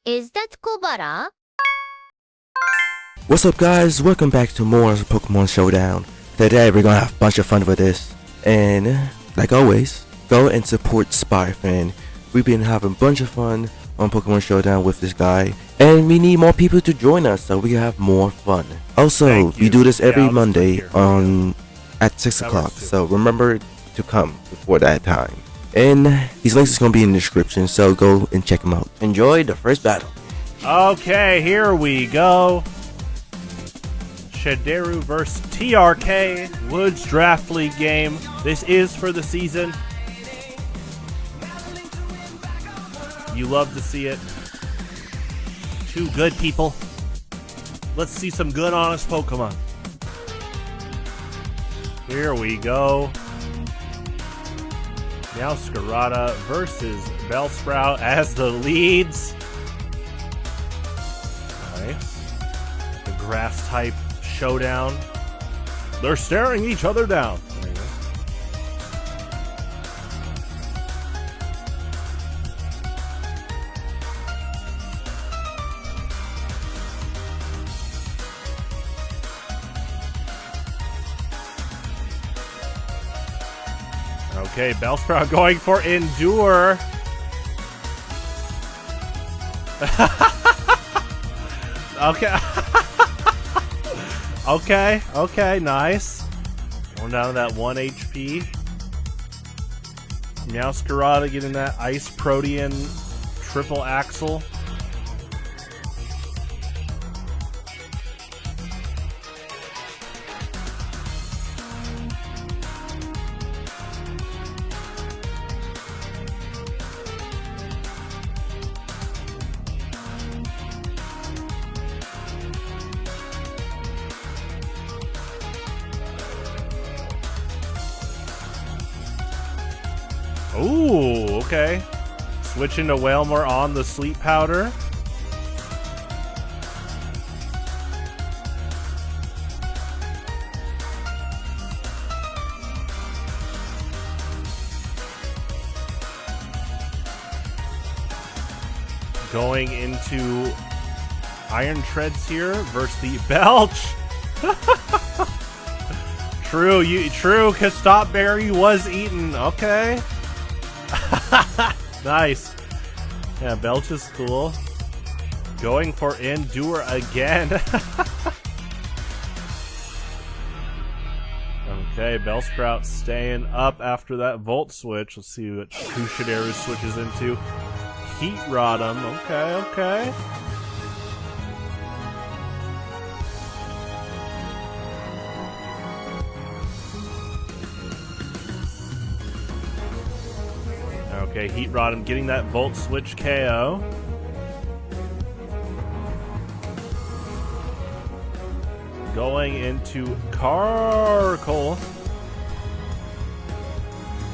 Is that Kobara? What's up guys, welcome back to more Pokemon Showdown. Today we're gonna have a bunch of fun with this. And like always, go and support Spyfan. We've been having a bunch of fun on Pokemon Showdown with this guy. And we need more people to join us so we can have more fun. Also, we do this every Monday at 6 o'clock. So remember to come before that time. And these links is gonna be in the description, so go and check them out. Enjoy the first battle. Okay, here we go. Shideru vs. TRK, Woods Draft League game. This is for the season. You love to see it. Two good people. Let's see some good, honest Pokemon. Here we go. Meowscarada versus Bellsprout as the leads. Nice. The grass type showdown. They're staring each other down. There you go. Okay, Bellsprout going for Endure. Okay. Okay, nice. Going down to that 1 HP. Meowscarada getting that Ice Protean triple axle. Ooh, okay. Switching to Wailmer on the sleep powder. Going into Iron Treads here versus the Belch. True, because Stopberry was eaten. Okay. Nice. Yeah, Belch is cool. Going for Endure again. Okay, Bellsprout staying up after that Volt switch. Let's see who Shideru switches into. Heat Rodham. Okay. Okay, Heat Rodham getting that Volt Switch KO. Going into Carkol.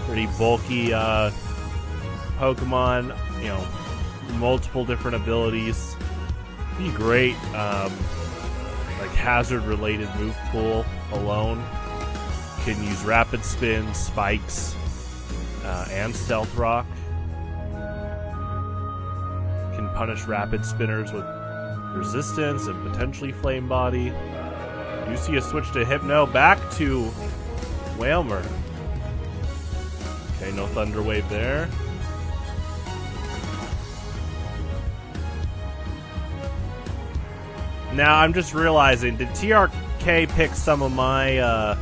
Pretty bulky Pokemon, you know, multiple different abilities. Be great, like hazard-related move pool alone. Can use Rapid Spin, Spikes, and Stealth Rock. Can punish Rapid Spinners with Resistance and potentially Flame Body. You see a switch to Hypno, back to Wailmer. Okay, no Thunder Wave there. Now I'm just realizing, did TRK pick some of my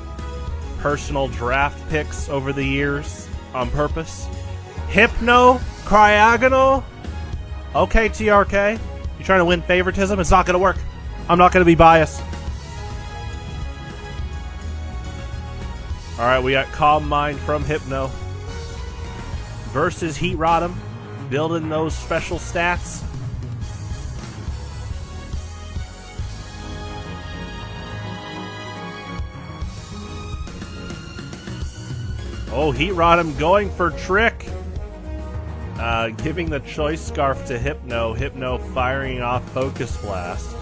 personal draft picks over the years? On purpose? Hypno? Cryogonal? Okay, TRK. You trying to win favoritism? It's not going to work. I'm not going to be biased. Alright, we got Calm Mind from Hypno. Versus Heat Rodham. Building those special stats. Oh, Heat Rodham going for Trick. Giving the Choice Scarf to Hypno. Hypno firing off Focus Blast.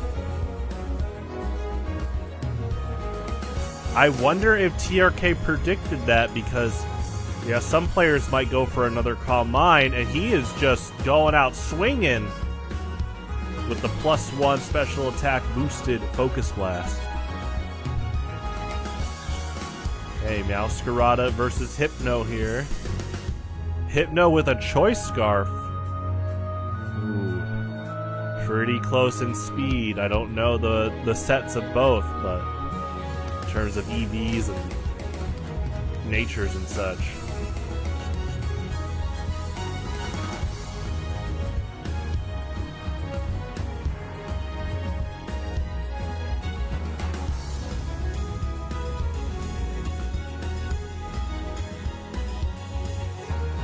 I wonder if TRK predicted that because Yeah, some players might go for another Calm Mind, and he is just going out swinging. with the +1 special attack boosted Focus Blast. Okay, Meowscarada versus Hypno here. Hypno with a Choice Scarf. Ooh. Pretty close in speed. I don't know the sets of both, but in terms of EVs and natures and such.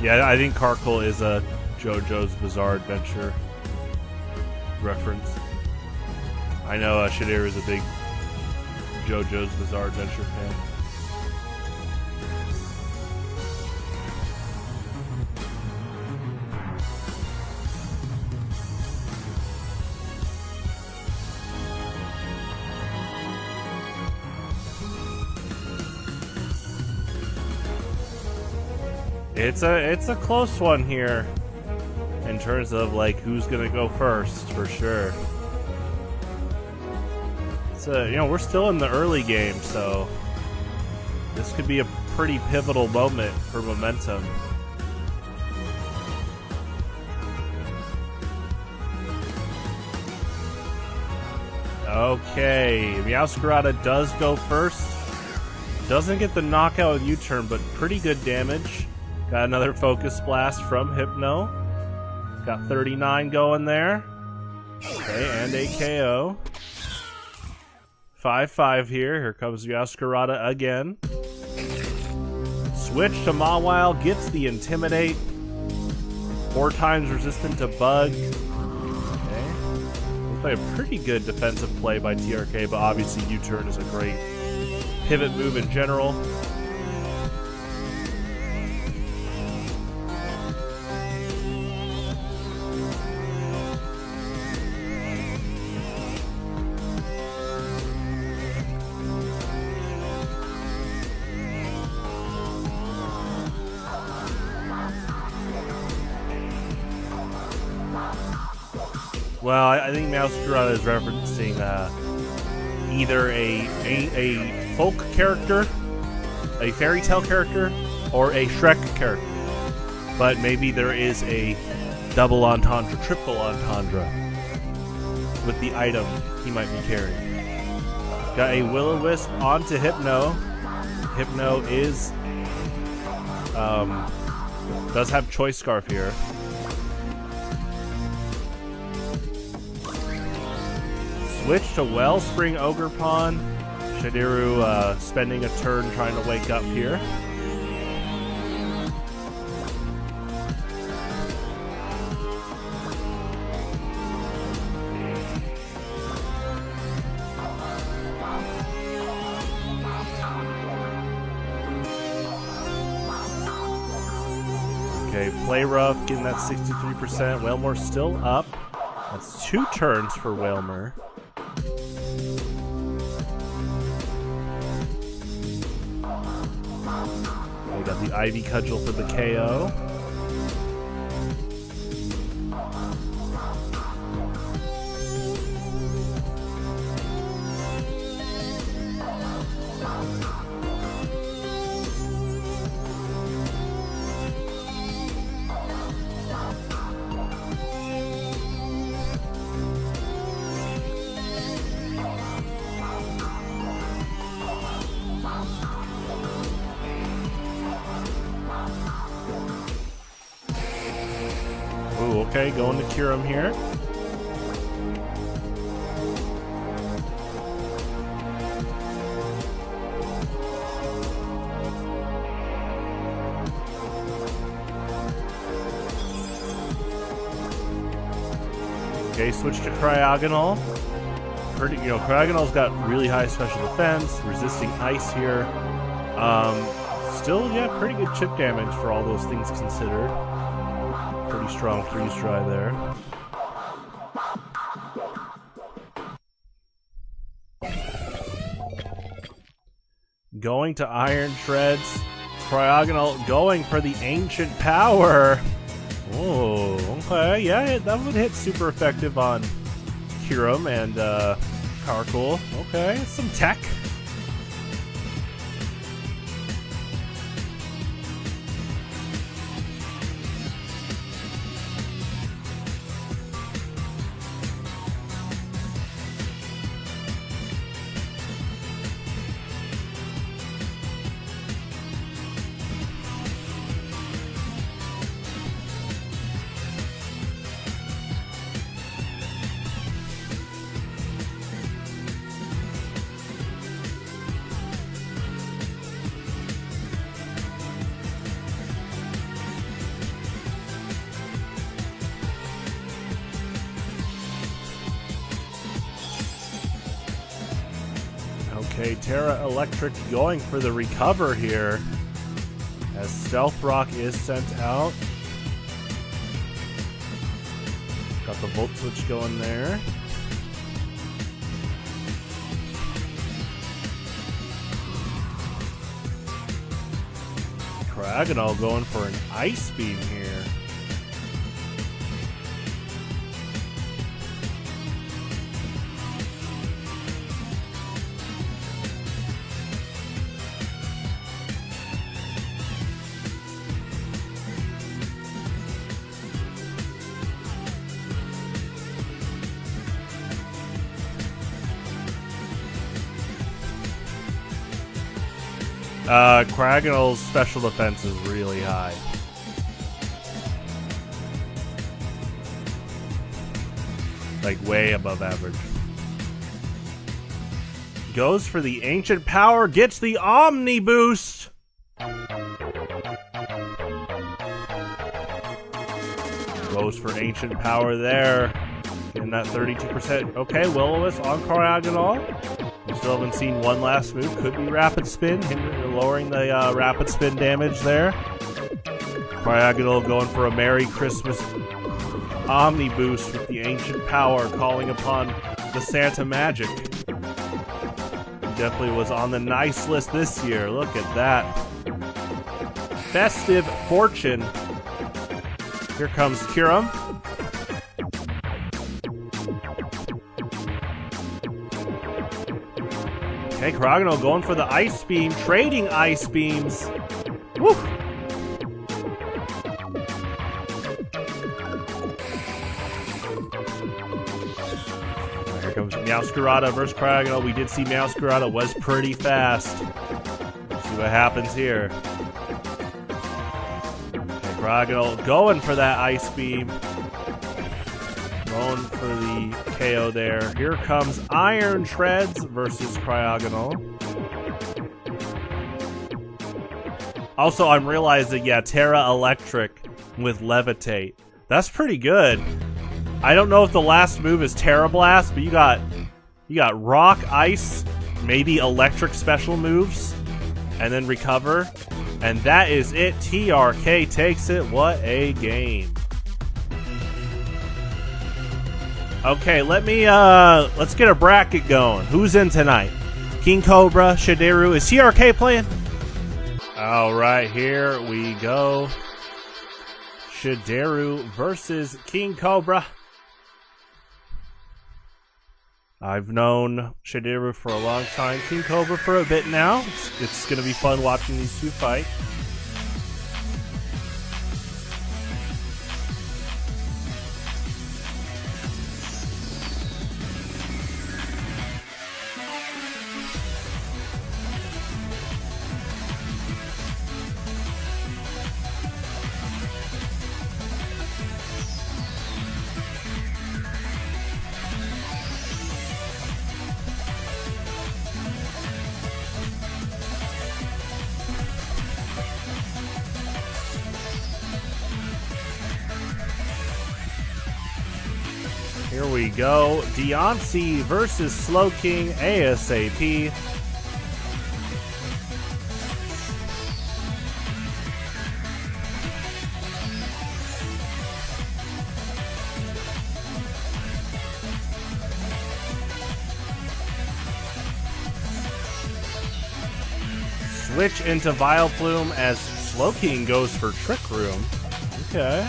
Yeah, I think Karkle is a JoJo's Bizarre Adventure reference. I know Shadir is a big JoJo's Bizarre Adventure fan. It's a close one here in terms of like who's gonna go first for sure. It's we're still in the early game, so this could be a pretty pivotal moment for momentum. Okay, Meowscarada does go first. Doesn't get the knockout with U-turn, but pretty good damage. Got another Focus Blast from Hypno. Got 39 going there. Okay, and a KO. 5-5 here. Here comes Meowscarada again. Switch to Mawile. Gets the Intimidate. 4 times resistant to Bug. Okay. Looks like a pretty good defensive play by TRK, but obviously U-turn is a great pivot move in general. Well, I think Meowscarada is referencing either a folk character, a fairy tale character, or a Shrek character. But maybe there is a double entendre, triple entendre with the item he might be carrying. Got a Will-O-Wisp onto Hypno. Hypno is does have Choice Scarf here. Switch to Wellspring Ogerpon. Shadiru spending a turn trying to wake up here. Okay, Play Rough getting that 63%. Wailmer's still up. That's 2 turns for Wailmer. We got the Ivy Cudgel for the KO. Ooh, okay, going to cure him here. Okay, switch to Cryogonal. Cryogonal's got really high special defense, resisting ice here. Still, yeah, pretty good chip damage for all those things considered. Pretty strong freeze dry there. Going to Iron Treads. Cryogonal going for the Ancient Power. Oh, okay. Yeah, that would hit super effective on Kyurem and Karkul. Okay, some tech. Okay, Terra Electric going for the recover here as Stealth Rock is sent out. Got the Volt Switch going there. Cryogonal going for an Ice Beam here. Cryogonal's special defense is really high. Like way above average. Goes for the Ancient Power, gets the Omni Boost! Goes for Ancient Power there. Getting that 32%. Okay, Will-O-Wisp on Cryogonal. We still haven't seen one last move. Could be Rapid Spin, lowering the Rapid Spin damage there. Cryogonal going for a Merry Christmas Omni Boost with the Ancient Power, calling upon the Santa Magic. Definitely was on the nice list this year. Look at that. Festive Fortune. Here comes Kyurem. Okay, Cryogonal going for the Ice Beam, trading Ice Beams. Woo! Here comes Meowscarada versus Cryogonal. We did see Meowscarada was pretty fast. Let's see what happens here. Okay, Cryogonal going for that Ice Beam. Going for the KO there. Here comes Iron Treads versus Cryogonal. Also, I'm realizing, yeah, Terra Electric with Levitate. That's pretty good. I don't know if the last move is Terra Blast, but you got Rock, Ice, maybe Electric special moves, and then Recover. And that is it. TRK takes it. What a game. Okay, let's get a bracket going. Who's in tonight? King Cobra, Shideru. Is TRK playing? All right, here we go. Shideru versus King Cobra. I've known Shideru for a long time, King Cobra for a bit now. It's going to be fun watching these two fight. Here we go. Deontay versus Slowking ASAP. Switch into Vileplume as Slowking goes for Trick Room. Okay.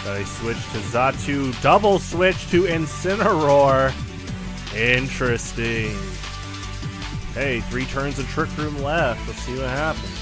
They switch to Xatu. Double switch to Incineroar. Interesting. Hey, 3 turns of Trick Room left. Let's see what happens.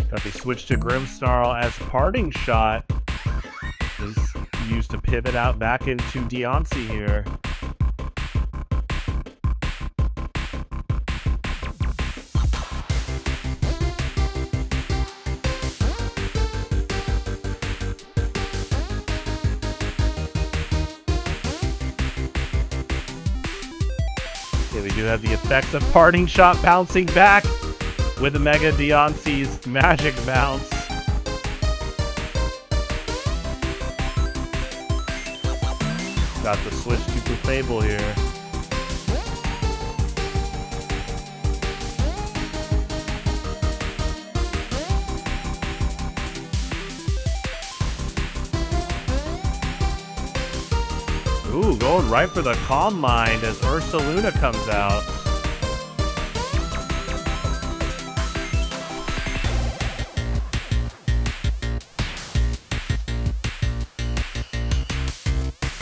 Got the switch to Grimmsnarl as parting shot. Is used to pivot out back into Deontay here. Okay, we do have the effects of parting shot bouncing back with the Mega Deontay's magic bounce. Got the switch to Clefable here. Ooh, going right for the Calm Mind as Ursaluna comes out.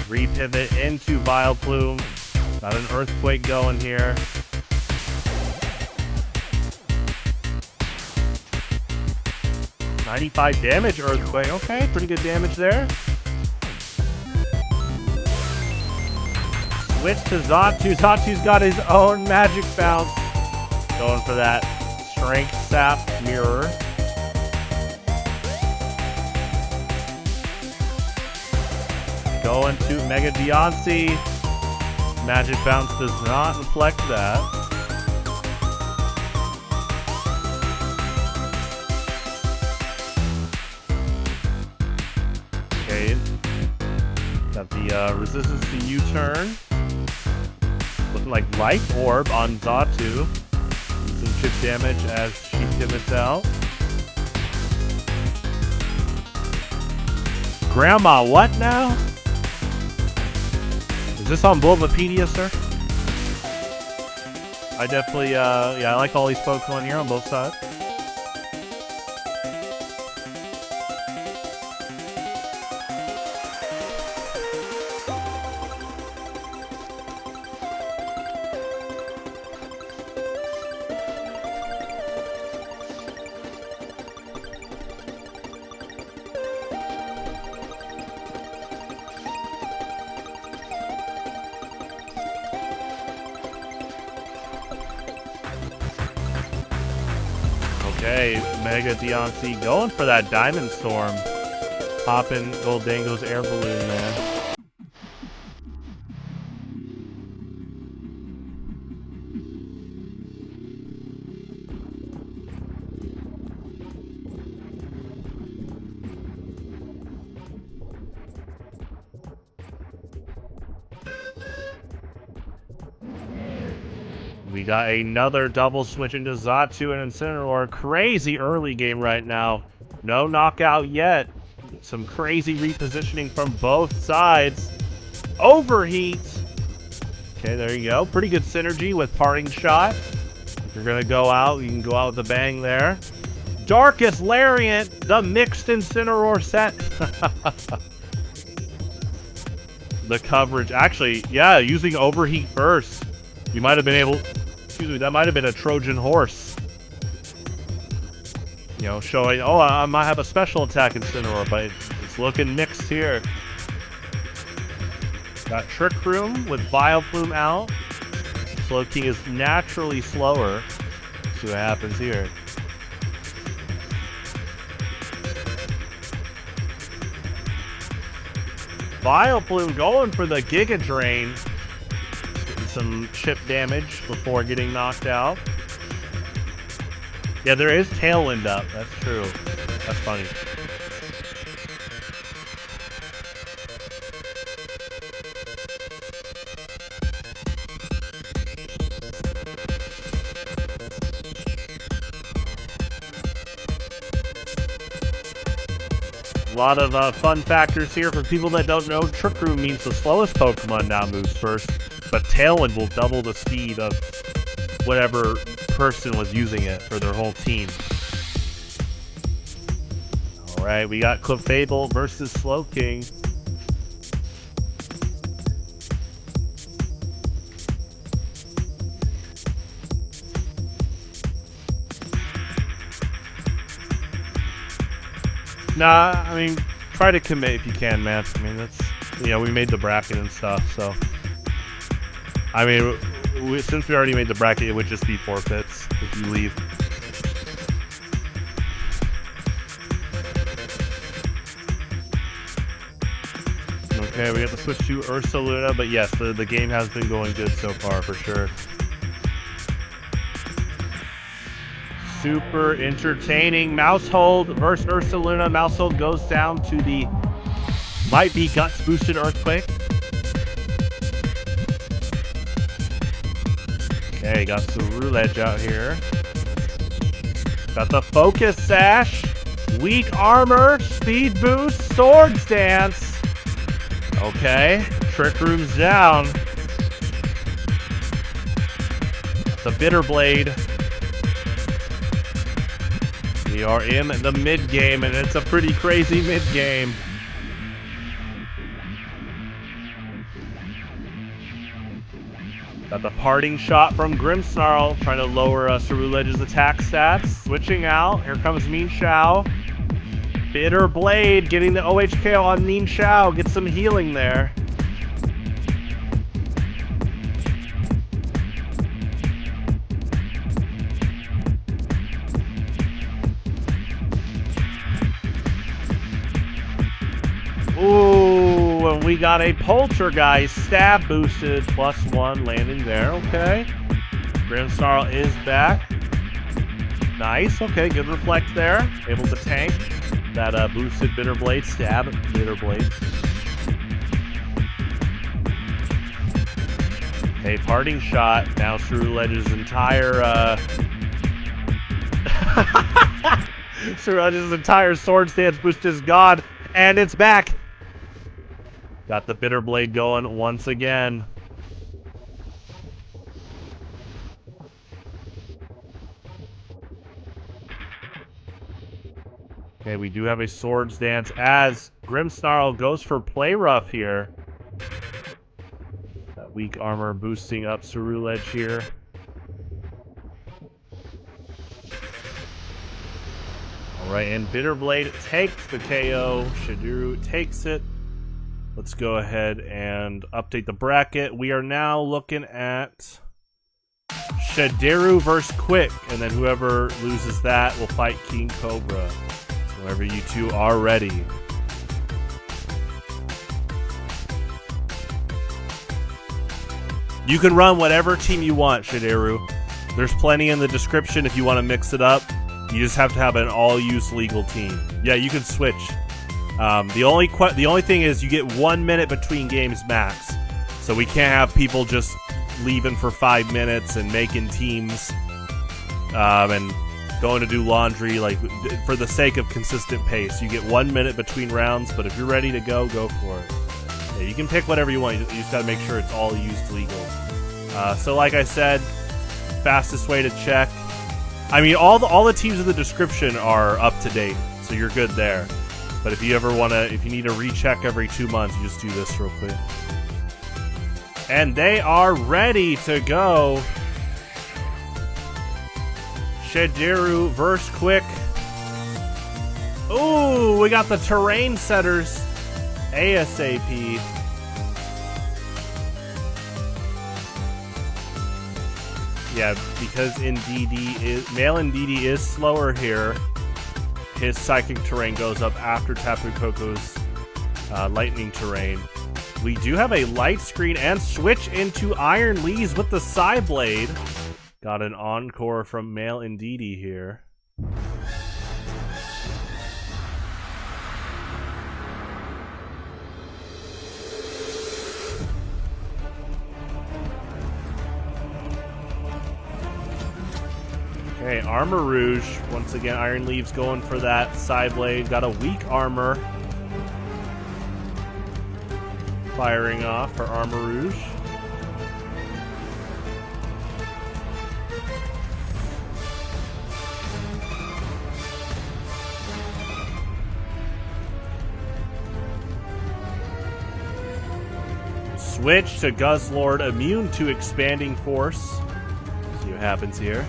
Repivot into Vileplume. Got an Earthquake going here. $95 damage Earthquake. Okay, pretty good damage there. Switch to Xatu. Xatu's got his own magic bounce. Going for that Strength Sap Mirror. Going to Mega Deontay. Magic Bounce does not reflect that. Okay. Got the resistance to U-turn. Looking like Life Orb on Xatu. Some chip damage as she pivots out. Grandma, what now? Is this on Bulbapedia, sir? I definitely, yeah, I like all these Pokemon here on both sides. Okay, Mega Deontay going for that Diamond Storm. Popping Goldango's air balloon there. We got another double switch into Xatu and Incineroar. Crazy early game right now. No knockout yet. Some crazy repositioning from both sides. Overheat. Okay, there you go. Pretty good synergy with Parting Shot. If you're going to go out, you can go out with a bang there. Darkest Lariat, the mixed Incineroar set. The coverage. Actually, yeah, using Overheat first. You might have been able... Excuse me, that might have been a Trojan horse. You know, showing, oh, I might have a special attack Incineroar, but it's looking mixed here. Got Trick Room with Vileplume out. Slowking is naturally slower. Let's see what happens here. Vileplume going for the Giga Drain. Some chip damage before getting knocked out. Yeah, there is Tailwind up. That's true. That's funny. A lot of fun factors here for people that don't know. Trick Room means the slowest Pokemon now moves first, but Tailwind will double the speed of whatever person was using it for their whole team. Alright, we got Clefable versus Slowking. Nah, I mean, try to commit if you can, man. I mean, that's, you know, we made the bracket and stuff, so. I mean, since we already made the bracket, it would just be forfeits if you leave. Okay, we got to switch to Ursaluna, but yes, the game has been going good so far, for sure. Super entertaining. Mousehold versus Ursaluna. Mousehold goes down to the might be Guts boosted Earthquake. Okay, got Ceruledge out here. Got the Focus Sash. Weak Armor. Speed Boost. Swords Dance. Okay, Trick Room's down. The Bitter Blade. We are in the mid-game, and it's a pretty crazy mid-game. Got the Parting Shot from Grimmsnarl, trying to lower Ceruledge's attack stats. Switching out, here comes Ninshao. Bitter Blade getting the OHKO on Ninshao, get some healing there. Ooh, and we got a Poltergeist stab boosted +1 landing there. Okay. Grimmsnarl is back. Nice. Okay, good reflect there. Able to tank that boosted Bitter Blade stab. Bitter Blade. A Parting Shot. Now Ceruledge's entire Ceruledge's entire Swords Dance boost is gone, and it's back. Got the Bitter Blade going once again. Okay, we do have a Swords Dance as Grimmsnarl goes for Play Rough here. That weak armor boosting up Ceruledge here. Alright, and Bitter Blade takes the KO. Shadiro takes it. Let's go ahead and update the bracket. We are now looking at Shadiru versus Quick, and then whoever loses that will fight King Cobra. So whenever you two are ready. You can run whatever team you want, Shadiru. There's plenty in the description if you want to mix it up. You just have to have an all-use legal team. Yeah, you can switch. The only thing is you get 1 minute between games max, so we can't have people just leaving for 5 minutes and making teams and going to do laundry. Like, for the sake of consistent pace, you get 1 minute between rounds. But if you're ready to go for it. Yeah, you can pick whatever you want. You just gotta make sure it's all used legal. So like I said, fastest way to check. I mean, all the teams in the description are up to date, so you're good there. But if you need to recheck every 2 months, you just do this real quick. And they are ready to go. Shadiru versus Quick. Ooh, we got the terrain setters ASAP. Yeah, because male Indeedee is slower here. His Psychic Terrain goes up after Tapu Koko's Lightning Terrain. We do have a Light Screen and switch into Iron Lees with the Psyblade. Got an Encore from male Indeedee here. Okay, Armor Rouge. Once again, Iron Leaves going for that side blade. Got a weak armor. Firing off for Armor Rouge. Switch to Guzzlord, immune to Expanding Force. See what happens here.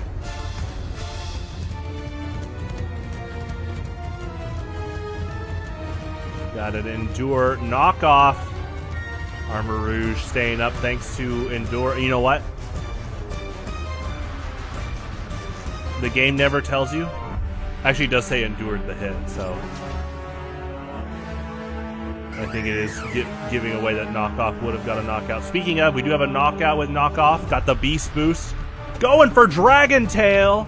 Got an Endure knockoff. Armor Rouge staying up thanks to Endure. You know what? The game never tells you. Actually, it does say endured the hit, so I think it is giving away that knockoff would have got a knockout. Speaking of, we do have a knockout with knockoff. Got the Beast Boost. Going for Dragon Tail.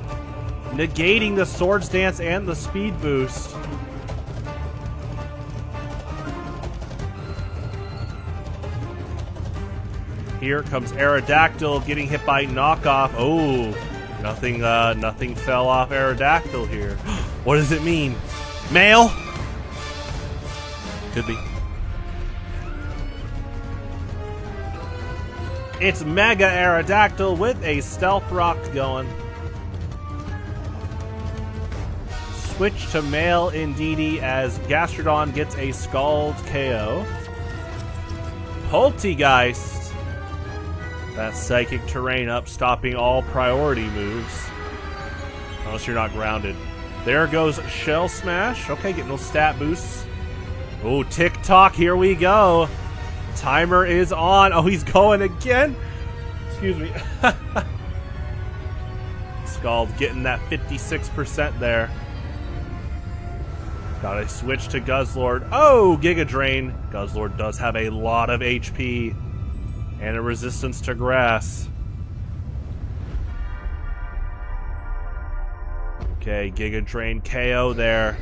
Negating the Swords Dance and the Speed Boost. Here comes Aerodactyl getting hit by knockoff. Oh, nothing fell off Aerodactyl here. What does it mean? Male? Could be. It's Mega Aerodactyl with a Stealth Rock going. Switch to male indeedy as Gastrodon gets a Scald KO. Poltegeist. That Psychic Terrain up, stopping all priority moves. Unless you're not grounded. There goes Shell Smash. Okay, getting those stat boosts. Oh, tick-tock, here we go. Timer is on. Oh, he's going again. Excuse me. Scald getting that 56% there. Got a switch to Guzzlord. Oh, Giga Drain. Guzzlord does have a lot of HP. And a resistance to grass. Okay, Giga Drain KO there.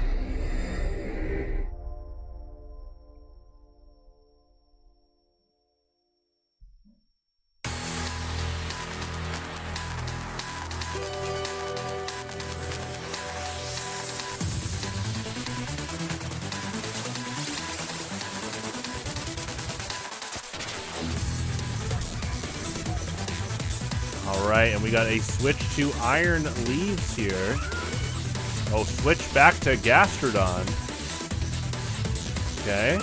Alright, and we got a switch to Iron Leaves here. Oh, switch back to Gastrodon. Okay.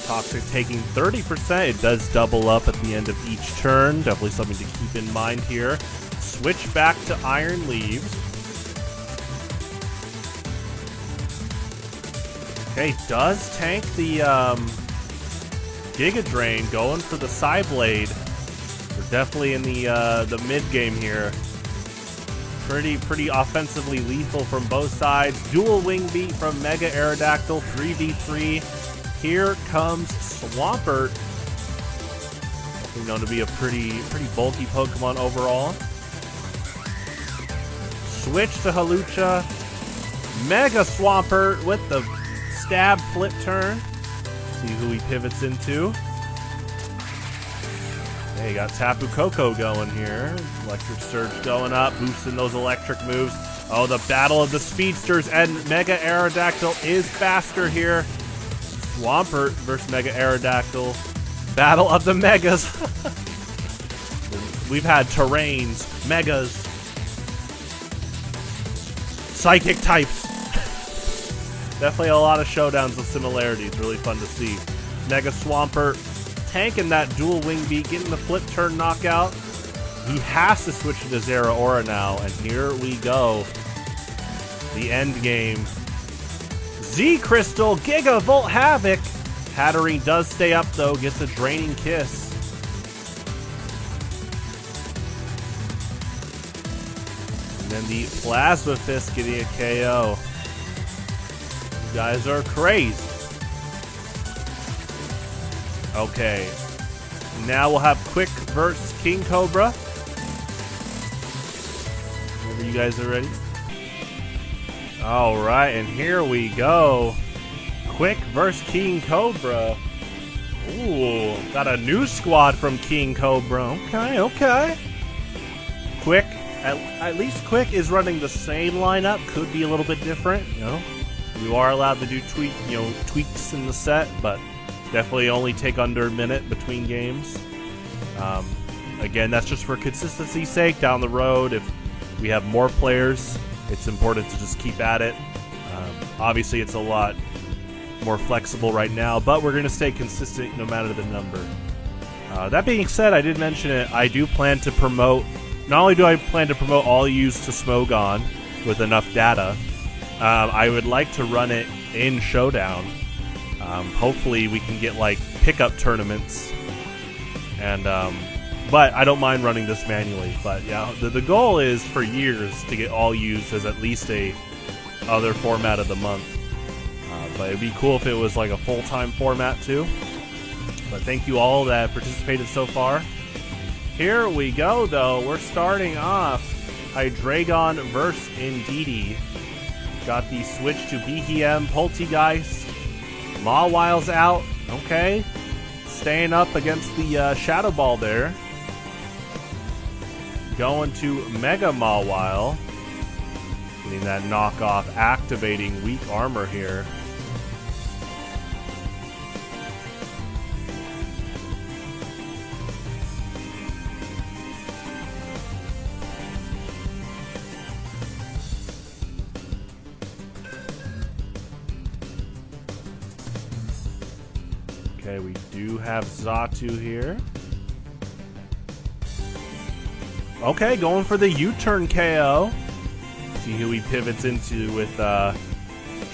Toxic taking 30%. It does double up at the end of each turn. Definitely something to keep in mind here. Switch back to Iron Leaves. Okay, does tank the Giga Drain, going for the Psyblade. We're definitely in the mid game here. Pretty offensively lethal from both sides. Dual Wing Beat from Mega Aerodactyl, 3v3. Here comes Swampert. Definitely known to be a pretty bulky Pokemon overall. Switch to Hawlucha. Mega Swampert with the stab flip turn. See who he pivots into. Hey, got Tapu Koko going here. Electric Surge going up, boosting those electric moves. Oh, the battle of the speedsters, and Mega Aerodactyl is faster here. Swampert versus Mega Aerodactyl. Battle of the Megas. We've had Terrains, Megas, Psychic types. Definitely a lot of showdowns with similarities. Really fun to see. Mega Swampert tanking that dual wing beat, getting the flip turn knockout. He has to switch to Zeraora now, and here we go. The end game. Z Crystal, Gigavolt Havoc. Hatterene does stay up though, gets a Draining Kiss. And then the Plasma Fist getting a KO. You guys are crazy. Okay, now we'll have Quick versus King Cobra. Whenever you guys are ready. All right, and here we go. Quick versus King Cobra. Ooh, got a new squad from King Cobra. Okay, okay. Quick, at least Quick is running the same lineup. Could be a little bit different, you know. You are allowed to do tweaks in the set, but definitely only take under a minute between games. Again, that's just for consistency's sake. Down the road, if we have more players, it's important to just keep at it. Obviously, it's a lot more flexible right now, but we're going to stay consistent no matter the number. That being said, I did mention it. I do plan to promote. Not only do I plan to promote all use to Smogon with enough data, I would like to run it in Showdown. Hopefully, we can get like pickup tournaments, and but I don't mind running this manually. But yeah, the goal is for years to get all used as at least a other format of the month. But it'd be cool if it was like a full-time format too. But thank you all that participated so far. Here we go though. We're starting off Hydreigon vs. Indeedee. Got the switch to BHM, Poltegeist. Mawile's out. Okay. Staying up against the Shadow Ball there. Going to Mega Mawile. Getting that knockoff, activating weak armor here. Okay, we do have Xatu here. Okay, going for the U-turn KO. See who he pivots into with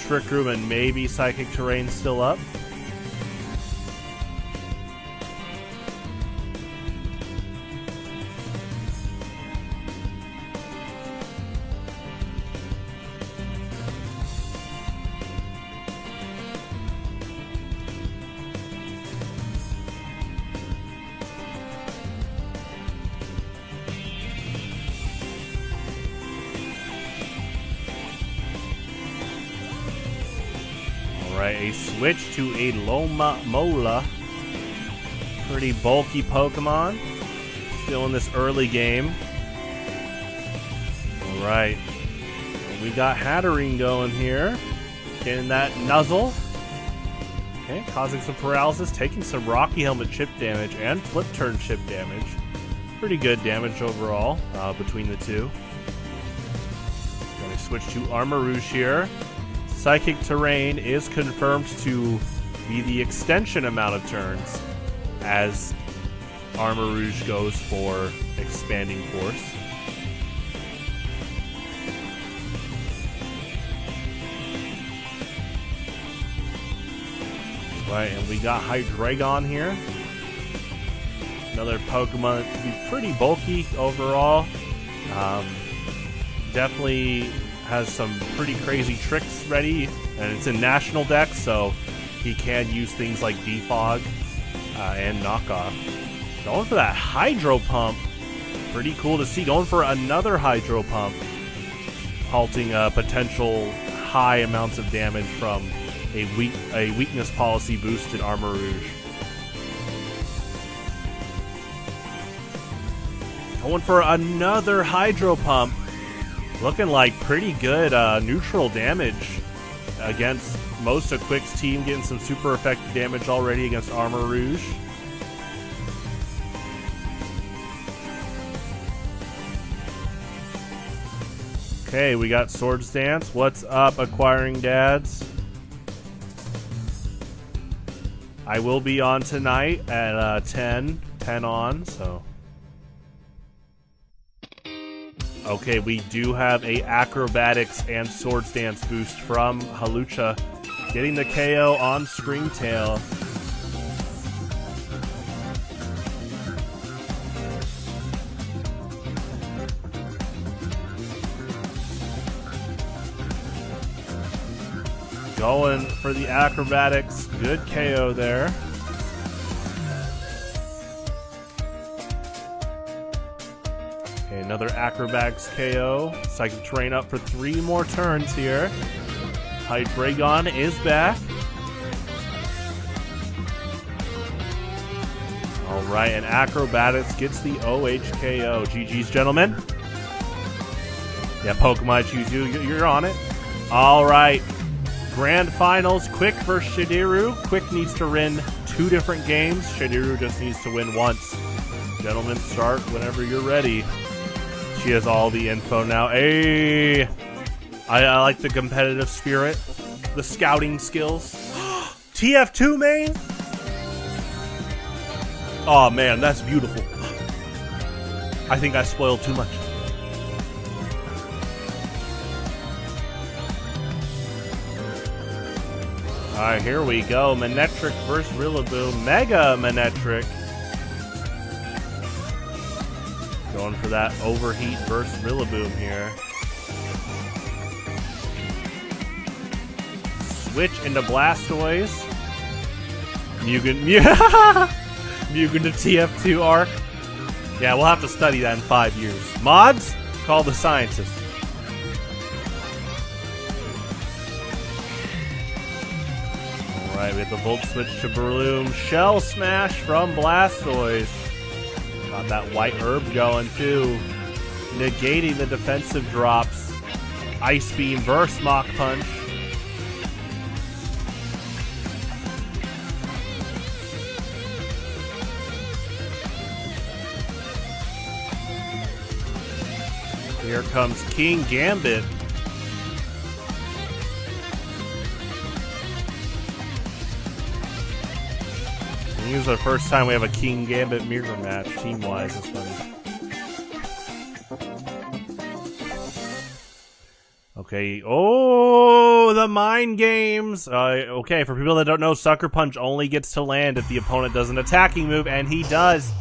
Trick Room and maybe Psychic Terrain still up. Alright, a switch to a Loma Mola. Pretty bulky Pokemon. Still in this early game. Alright. We got Hatterene going here. Getting that Nuzzle. Okay, causing some paralysis. Taking some Rocky Helmet chip damage and Flip Turn chip damage. Pretty good damage overall between the two. Gonna switch to Armarouge here. Psychic Terrain is confirmed to be the extension amount of turns as Armarouge goes for Expanding Force. Right, and we got Hydreigon here. Another Pokemon that can be pretty bulky overall. Definitely has some pretty crazy tricks ready, and it's in National Deck, so he can use things like Defog and Knockoff. Going for that Hydro Pump. Pretty cool to see. Going for another Hydro Pump. Halting potential high amounts of damage from a weakness policy boosted Armarouge. Going for another Hydro Pump. Looking like pretty good neutral damage against most of Quick's team. Getting some super effective damage already against Armarouge. Okay, we got Swords Dance. What's up, Acquiring Dads? I will be on tonight at 10 on, so... Okay, we do have a Acrobatics and Swords Dance boost from Hawlucha, getting the KO on Screamtail. Going for the Acrobatics, good KO there. Okay, another Acrobatics KO. Psychic Terrain up for 3 more turns here. Hydreigon is back. Alright, and Acrobatics gets the OHKO. GG's, gentlemen. Yeah, Pokemon choose you. You're on it. Alright. Grand Finals. Quick versus Shidiru. Quick needs to win 2 different games. Shidiru just needs to win once. Gentlemen, start whenever you're ready. She has all the info now. Hey! I like the competitive spirit. The scouting skills. TF2 main? Oh man, that's beautiful. I think I spoiled too much. Alright, here we go. Manectric versus Rillaboom. Mega Manectric. Going for that Overheat versus Rillaboom here. Switch into Blastoise. Mugen to TF2 arc. Yeah, we'll have to study that in 5 years. Mods? Call the scientists. Alright, we have the Volt Switch to Breloom. Shell Smash from Blastoise. Got that white herb going too. Negating the defensive drops. Ice Beam versus Mach Punch. Here comes King Gambit. This is the first time we have a King Gambit mirror match, team-wise. That's funny. Okay. Oh, the mind games. Okay, for people that don't know, Sucker Punch only gets to land if the opponent does an attacking move, and he does.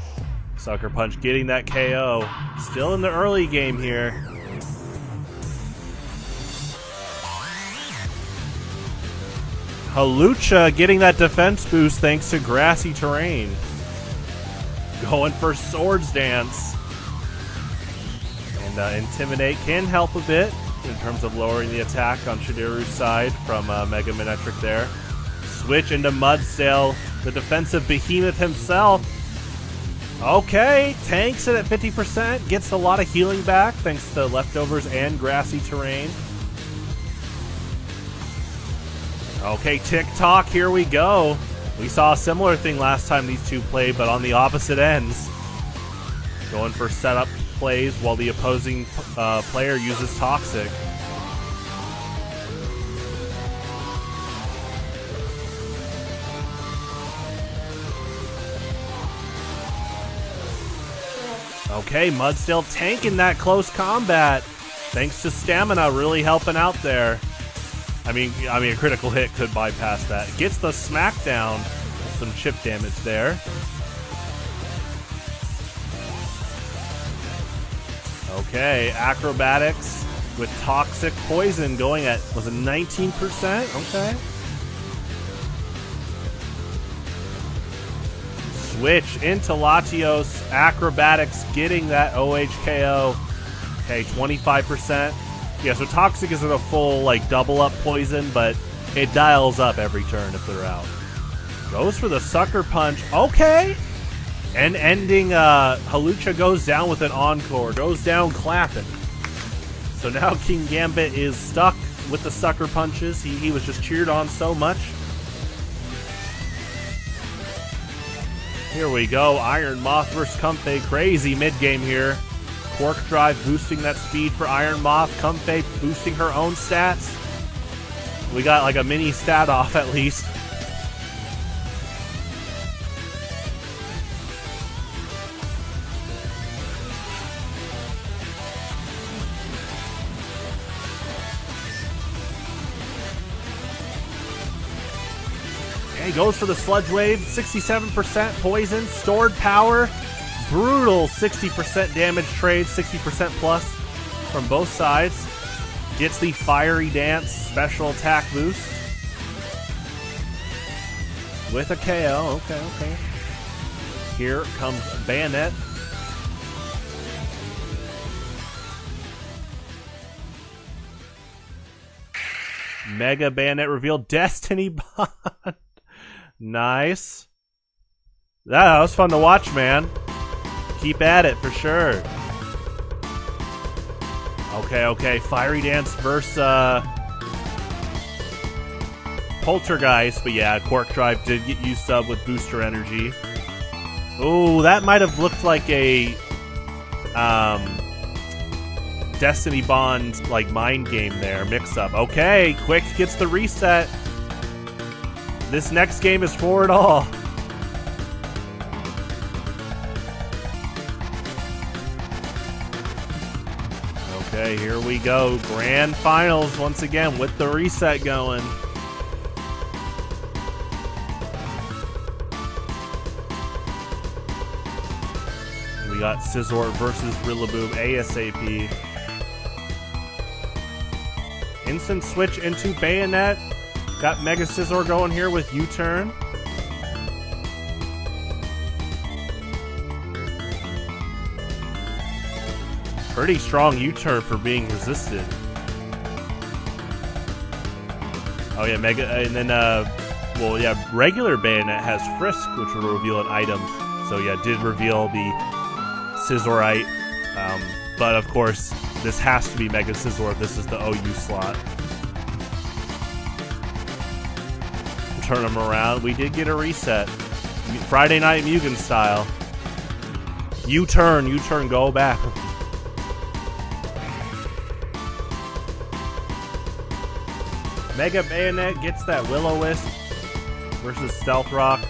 Sucker Punch getting that KO. Still in the early game here. Hawlucha getting that defense boost thanks to Grassy Terrain. Going for Swords Dance. And Intimidate can help a bit in terms of lowering the attack on Shidiru's side from Mega Manectric there. Switch into Mudsdale, the defensive behemoth himself. Okay, tanks it at 50%, gets a lot of healing back thanks to leftovers and Grassy Terrain. Okay, TikTok, here we go. We saw a similar thing last time these two played, but on the opposite ends. Going for setup plays while the opposing player uses Toxic. Okay, Mudsdale tanking that close combat. Thanks to Stamina really helping out there. I mean, a critical hit could bypass that. Gets the smackdown. Some chip damage there. Okay, Acrobatics with Toxic Poison going at, was it 19%? Okay. Switch into Latios. Acrobatics getting that OHKO. Okay, 25%. Yeah, so Toxic isn't a full, like, double-up poison, but it dials up every turn if they're out. Goes for the Sucker Punch. Okay! And ending, Hawlucha goes down with an Encore. Goes down clapping. So now King Gambit is stuck with the Sucker Punches. He was just cheered on so much. Here we go. Iron Moth versus Comfey. Crazy mid-game here. Quark Drive boosting that speed for Iron Moth. Comfey boosting her own stats. We got like a mini stat off at least. Okay, goes for the Sludge Wave. 67% poison. Stored power. Brutal 60% damage trade, 60% plus from both sides. Gets the Fiery Dance special attack boost. With a KO. Okay. Here comes Bayonet. Mega Bayonet reveal. Destiny Bond. Nice. That was fun to watch, man. Keep at it for sure. Okay. Fiery Dance versus Poltergeist. But yeah, Quark Drive did get used up with booster energy. Oh, that might have looked like a Destiny Bond like mind game there. Mix up. Okay, Quick gets the reset. This next game is for it all. Okay, here we go. Grand Finals once again with the reset going. We got Scizor versus Rillaboom ASAP. Instant switch into Bayonet. Got Mega Scizor going here with U-turn. Pretty strong U-turn for being resisted. Oh yeah, Mega, and then well yeah, regular Bayonet has Frisk, which will reveal an item. So yeah, did reveal the Scizorite, but of course this has to be Mega Scizor if this is the OU slot. Turn them around. We did get a reset. Friday Night Mugen style. U-turn, go back. Mega Bayonet gets that Will-O-Wisp versus Stealth Rock.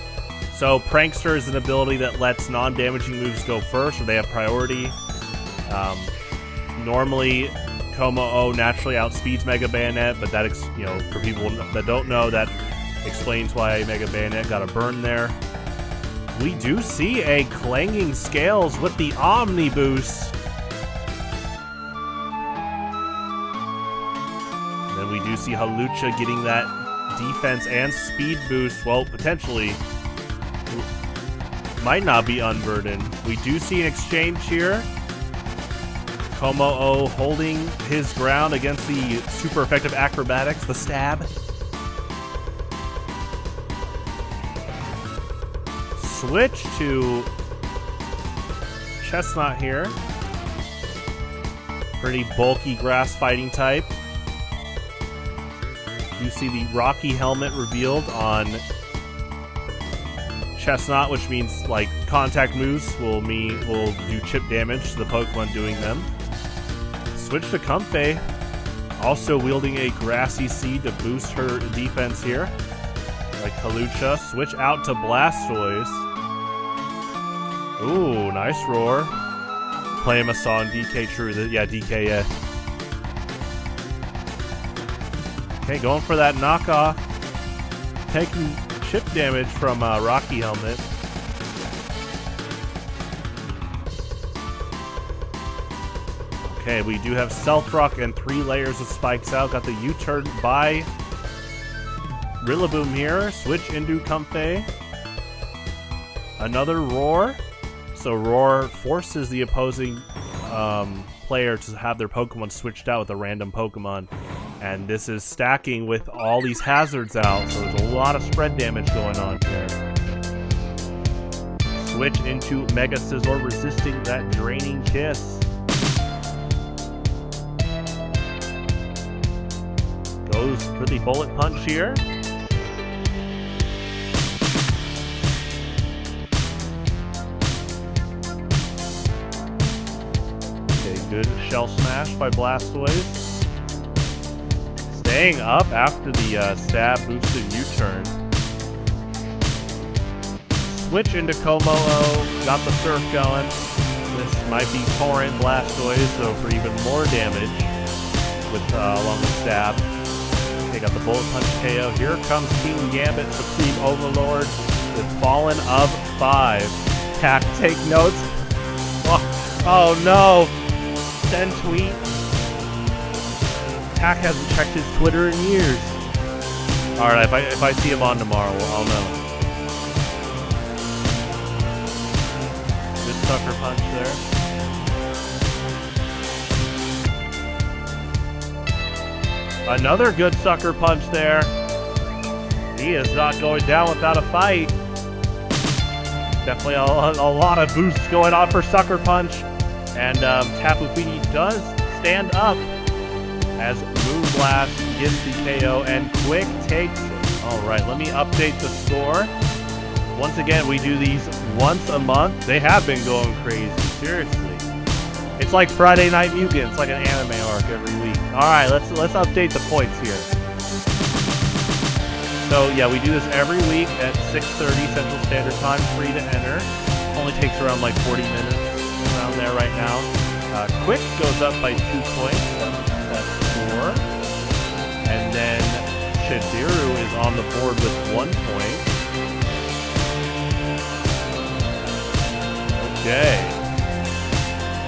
So Prankster is an ability that lets non-damaging moves go first, or they have priority. Normally, Como-O naturally outspeeds Mega Bayonet, but that, for people that don't know, that explains why Mega Bayonet got a burn there. We do see a Clanging Scales with the Omni Boost. And then we do see Halucha getting that defense and speed boost. Well, potentially. Might not be unburdened. We do see an exchange here. Como-O holding his ground against the super effective acrobatics, the stab. Switch to Chestnut here. Pretty bulky grass fighting type. You see the Rocky helmet revealed on Chestnut, which means like contact moves will do chip damage to the Pokemon doing them. Switch to Comfey, also wielding a Grassy Seed to boost her defense here, like Halucha. Switch out to Blastoise. Ooh, nice roar. Play him a song, DK True. Yeah, DK, yeah. Okay, going for that knockoff. Taking chip damage from Rocky Helmet. Okay, we do have Stealth Rock and 3 layers of spikes out. Got the U-turn by Rillaboom here. Switch into Comfey. Another roar. So roar forces the opposing player to have their Pokemon switched out with a random Pokemon. And this is stacking with all these hazards out, so there's a lot of spread damage going on here. Switch into Mega Scizor, resisting that Draining Kiss. Goes for the Bullet Punch here. Okay, good Shell Smash by Blastoise. Staying up after the stab boosted U-turn. Switch into Como-O. Got the Surf going. This might be Torrent Blastoise, so for even more damage with along the stab. Okay, got the Bullet Punch KO. Here comes King Gambit, Supreme Overlord, with Fallen of 5. Tack, take notes. Oh no! Send tweet. Tack hasn't checked his Twitter in years. Alright, if I see him on tomorrow, I'll know. Good sucker punch there. Another good sucker punch there. He is not going down without a fight. Definitely a lot of boosts going on for Sucker Punch. And Tapu Fini does stand up as Moonblast gets the KO and Quick takes it. Alright, let me update the score. Once again, we do these once a month. They have been going crazy, seriously. It's like Friday Night Mugen. It's like an anime arc every week. Alright, let's update the points here. So yeah, we do this every week at 6:30 Central Standard Time, free to enter. Only takes around like 40 minutes, around there right now. Quick goes up by 2 points, that's 4. And then Shidiru is on the board with 1 point. Okay.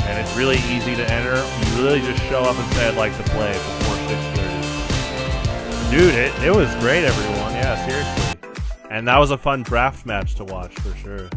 And it's really easy to enter. You really just show up and say I'd like to play before 6:30. Dude, it was great, everyone. Yeah, seriously. And that was a fun draft match to watch for sure.